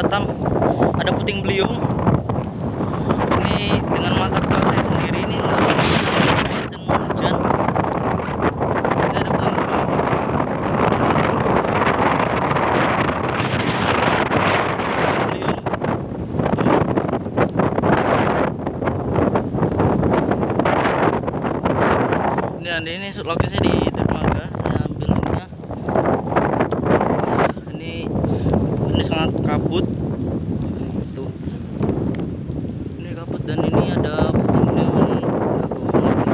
Batam ada puting beliung. Ini dengan mata kepala saya sendiri ini nggak kuat dan mau hujan. Ini ada puting beliung. Ini lokasinya di dermaga. Saya ambil linknya. Ini sangat kabut. Tuh. Ini kabut dan ini ada puting beliung ini. Nggak bohong lagi.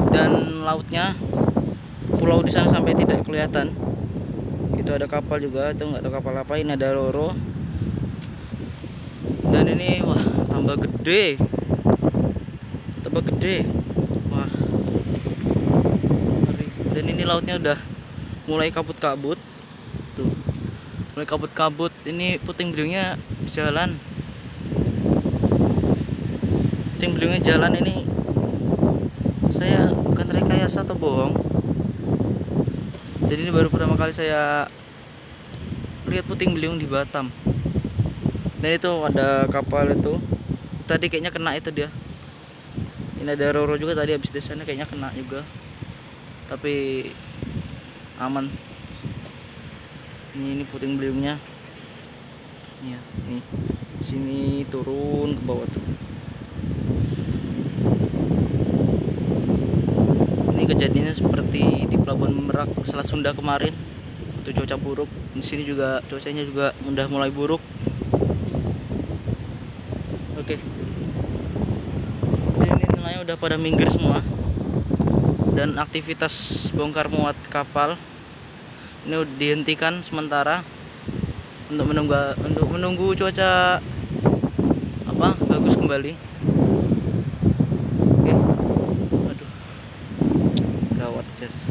Dan lautnya, pulau di sana sampai tidak kelihatan. Itu ada kapal juga, itu nggak tahu kapal apa. Ini ada Roro. Dan ini wah tambah gede, wah. Dan ini lautnya udah mulai kabut-kabut. Tuh, mulai kabut-kabut. Ini puting beliungnya jalan. Puting beliungnya jalan ini. Saya bukan rekayasa atau bohong. Jadi ini baru pertama kali saya lihat puting beliung di Batam. Dan itu ada kapal itu. Tadi kayaknya kena itu dia. Ini ada Roro juga tadi habis di sana kayaknya kena juga. Tapi aman. Ini puting beliungnya. Iya, nih. Sini turun ke bawah tuh. Kejadiannya seperti di Pelabuhan Merak Selat Sunda kemarin. Itu cuaca buruk. Di sini juga cuacanya juga udah mulai buruk. Oke. Ini nelayan udah pada minggir semua. Dan aktivitas bongkar muat kapal ini udah dihentikan sementara untuk menunggu cuaca bagus kembali. Oke. Gawat guys.